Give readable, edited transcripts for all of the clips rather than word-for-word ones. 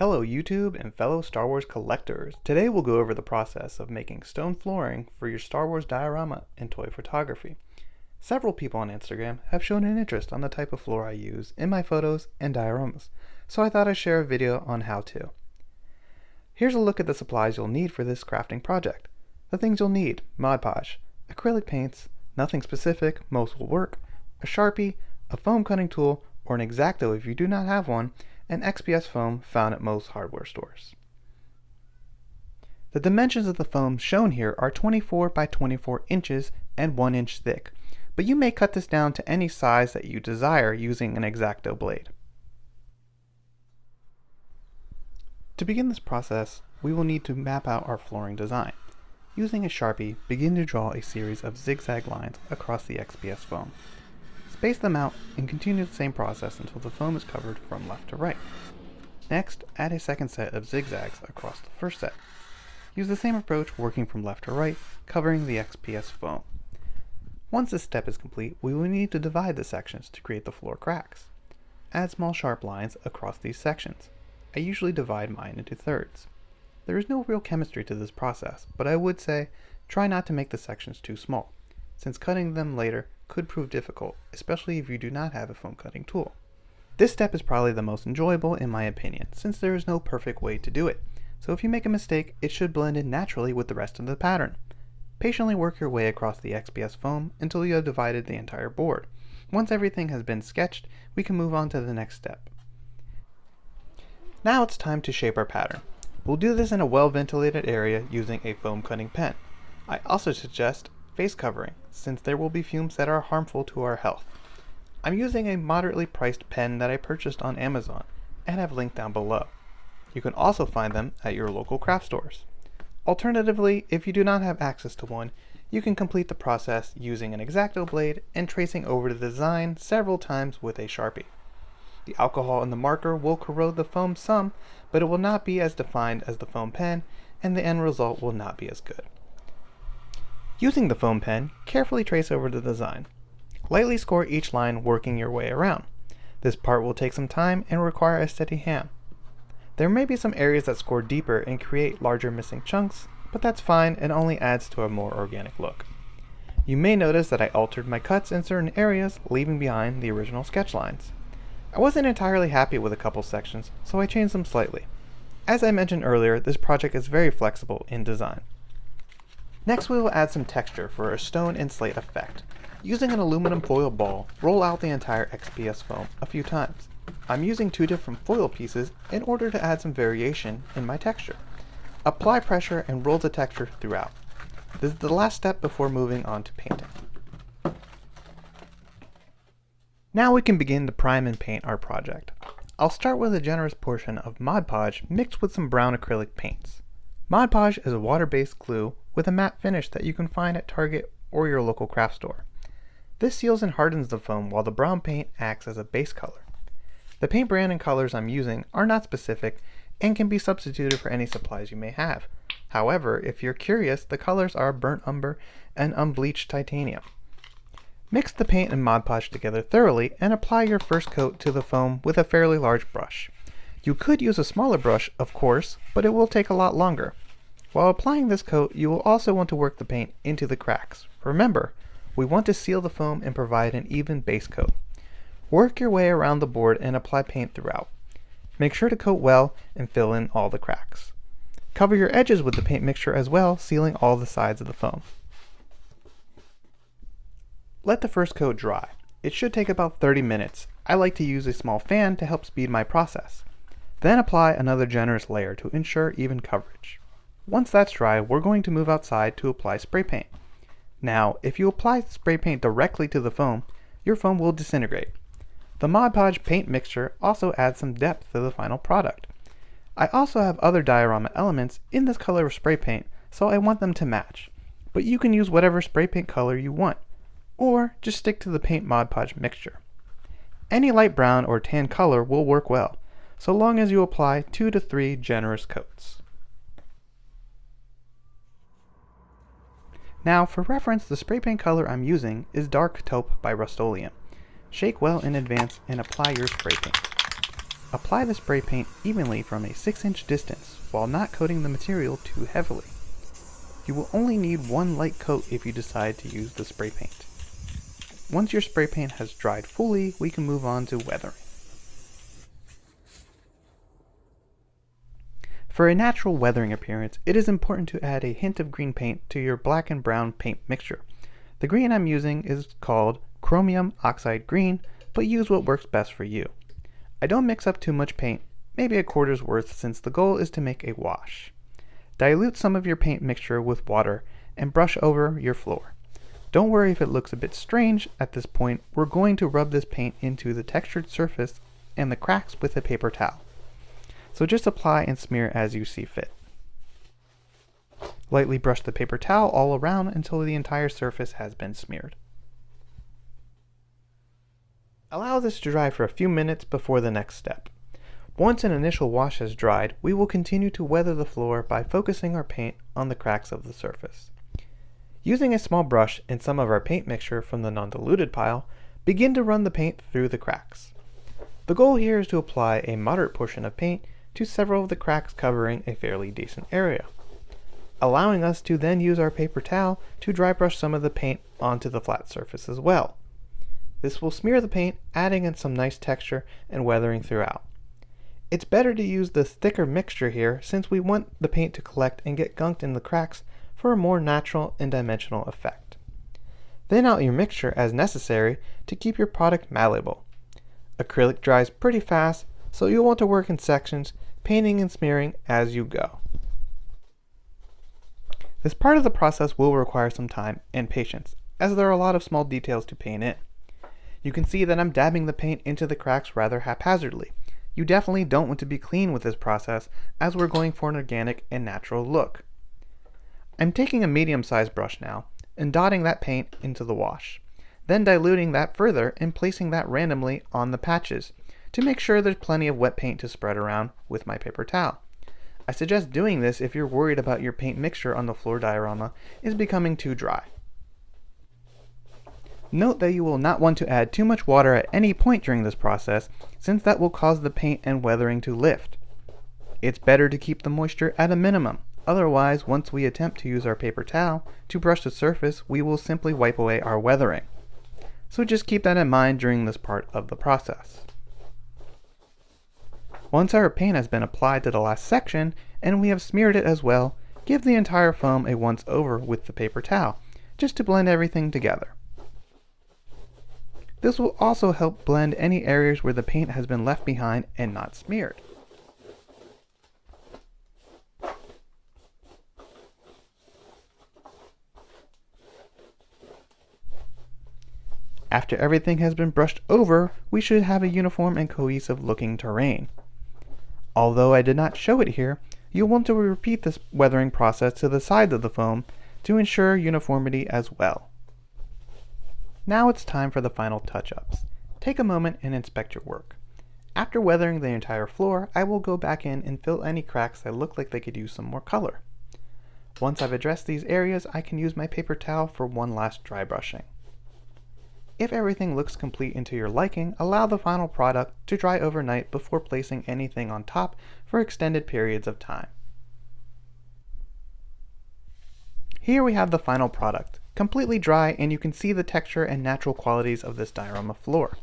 Hello YouTube and fellow Star Wars collectors. Today we'll go over the process of making stone flooring for your Star Wars diorama in toy photography. Several people on Instagram have shown an interest on the type of floor I use in my photos and dioramas, so I thought I'd share a video on how to. Here's a look at the supplies you'll need for this crafting project. The things you'll need: Mod Podge, acrylic paints, nothing specific, most will work, a Sharpie, a foam cutting tool, or an X-Acto if you do not have one, and XPS foam found at most hardware stores. The dimensions of the foam shown here are 24 by 24 inches and 1 inch thick, but you may cut this down to any size that you desire using an X-Acto blade. To begin this process, we will need to map out our flooring design. Using a Sharpie, begin to draw a series of zigzag lines across the XPS foam. Space them out and continue the same process until the foam is covered from left to right. Next, add a second set of zigzags across the first set. Use the same approach working from left to right, covering the XPS foam. Once this step is complete, we will need to divide the sections to create the floor cracks. Add small sharp lines across these sections. I usually divide mine into thirds. There is no real chemistry to this process, but I would say try not to make the sections too small, since cutting them later could prove difficult, especially if you do not have a foam cutting tool. This step is probably the most enjoyable in my opinion, since there is no perfect way to do it, so if you make a mistake, it should blend in naturally with the rest of the pattern. Patiently work your way across the XPS foam until you have divided the entire board. Once everything has been sketched, we can move on to the next step. Now it's time to shape our pattern. We'll do this in a well-ventilated area using a foam cutting pen. I also suggest face covering, since there will be fumes that are harmful to our health. I'm using a moderately priced pen that I purchased on Amazon and have linked down below. You can also find them at your local craft stores. Alternatively, if you do not have access to one, you can complete the process using an X-Acto blade and tracing over the design several times with a Sharpie. The alcohol in the marker will corrode the foam some, but it will not be as defined as the foam pen, and the end result will not be as good. Using the foam pen, carefully trace over the design. Lightly score each line working your way around. This part will take some time and require a steady hand. There may be some areas that score deeper and create larger missing chunks, but that's fine and only adds to a more organic look. You may notice that I altered my cuts in certain areas, leaving behind the original sketch lines. I wasn't entirely happy with a couple sections, so I changed them slightly. As I mentioned earlier, this project is very flexible in design. Next, we will add some texture for a stone and slate effect. Using an aluminum foil ball, roll out the entire XPS foam a few times. I'm using two different foil pieces in order to add some variation in my texture. Apply pressure and roll the texture throughout. This is the last step before moving on to painting. Now we can begin to prime and paint our project. I'll start with a generous portion of Mod Podge mixed with some brown acrylic paints. Mod Podge is a water-based glue with a matte finish that you can find at Target or your local craft store. This seals and hardens the foam while the brown paint acts as a base color. The paint brand and colors I'm using are not specific and can be substituted for any supplies you may have. However, if you're curious, the colors are burnt umber and unbleached titanium. Mix the paint and Mod Podge together thoroughly and apply your first coat to the foam with a fairly large brush. You could use a smaller brush, of course, but it will take a lot longer. While applying this coat, you will also want to work the paint into the cracks. Remember, we want to seal the foam and provide an even base coat. Work your way around the board and apply paint throughout. Make sure to coat well and fill in all the cracks. Cover your edges with the paint mixture as well, sealing all the sides of the foam. Let the first coat dry. It should take about 30 minutes. I like to use a small fan to help speed my process. Then apply another generous layer to ensure even coverage. Once that's dry, we're going to move outside to apply spray paint. Now, if you apply spray paint directly to the foam, your foam will disintegrate. The Mod Podge paint mixture also adds some depth to the final product. I also have other diorama elements in this color of spray paint, so I want them to match. But you can use whatever spray paint color you want, or just stick to the paint Mod Podge mixture. Any light brown or tan color will work well, so long as you apply 2 to 3 generous coats. Now, for reference, the spray paint color I'm using is Dark Taupe by Rust-Oleum. Shake well in advance and apply your spray paint. Apply the spray paint evenly from a 6-inch distance while not coating the material too heavily. You will only need one light coat if you decide to use the spray paint. Once your spray paint has dried fully, we can move on to weathering. For a natural weathering appearance, it is important to add a hint of green paint to your black and brown paint mixture. The green I'm using is called chromium oxide green, but use what works best for you. I don't mix up too much paint, maybe a quarter's worth, since the goal is to make a wash. Dilute some of your paint mixture with water and brush over your floor. Don't worry if it looks a bit strange at this point. We're going to rub this paint into the textured surface and the cracks with a paper towel. So just apply and smear as you see fit. Lightly brush the paper towel all around until the entire surface has been smeared. Allow this to dry for a few minutes before the next step. Once an initial wash has dried, we will continue to weather the floor by focusing our paint on the cracks of the surface. Using a small brush and some of our paint mixture from the non-diluted pile, begin to run the paint through the cracks. The goal here is to apply a moderate portion of paint to several of the cracks covering a fairly decent area, allowing us to then use our paper towel to dry brush some of the paint onto the flat surface as well. This will smear the paint, adding in some nice texture and weathering throughout. It's better to use the thicker mixture here since we want the paint to collect and get gunked in the cracks for a more natural and dimensional effect. Thin out your mixture as necessary to keep your product malleable. Acrylic dries pretty fast, so you'll want to work in sections, painting and smearing as you go. This part of the process will require some time and patience, as there are a lot of small details to paint in. You can see that I'm dabbing the paint into the cracks rather haphazardly. You definitely don't want to be clean with this process, as we're going for an organic and natural look. I'm taking a medium-sized brush now and dotting that paint into the wash, then diluting that further and placing that randomly on the patches to make sure there's plenty of wet paint to spread around with my paper towel. I suggest doing this if you're worried about your paint mixture on the floor diorama is becoming too dry. Note that you will not want to add too much water at any point during this process, since that will cause the paint and weathering to lift. It's better to keep the moisture at a minimum, otherwise once we attempt to use our paper towel to brush the surface, we will simply wipe away our weathering. So just keep that in mind during this part of the process. Once our paint has been applied to the last section and we have smeared it as well, give the entire foam a once over with the paper towel, just to blend everything together. This will also help blend any areas where the paint has been left behind and not smeared. After everything has been brushed over, we should have a uniform and cohesive looking terrain. Although I did not show it here, you'll want to repeat this weathering process to the sides of the foam to ensure uniformity as well. Now it's time for the final touch-ups. Take a moment and inspect your work. After weathering the entire floor, I will go back in and fill any cracks that look like they could use some more color. Once I've addressed these areas, I can use my paper towel for one last dry brushing. If everything looks complete and to your liking, allow the final product to dry overnight before placing anything on top for extended periods of time. Here we have the final product, completely dry, and you can see the texture and natural qualities of this diorama floor.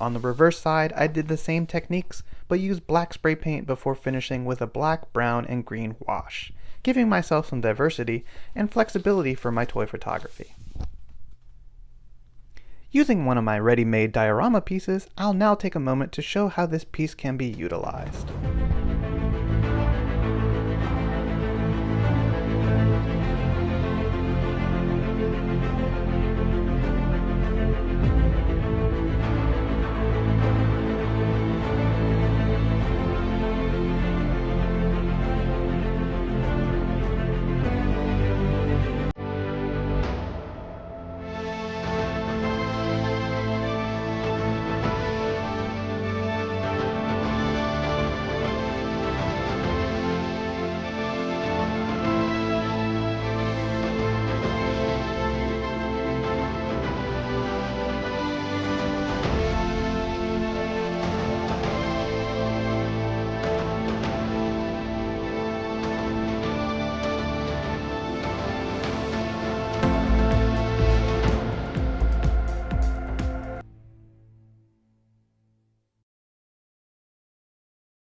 On the reverse side, I did the same techniques, but used black spray paint before finishing with a black, brown, and green wash, giving myself some diversity and flexibility for my toy photography. Using one of my ready-made diorama pieces, I'll now take a moment to show how this piece can be utilized.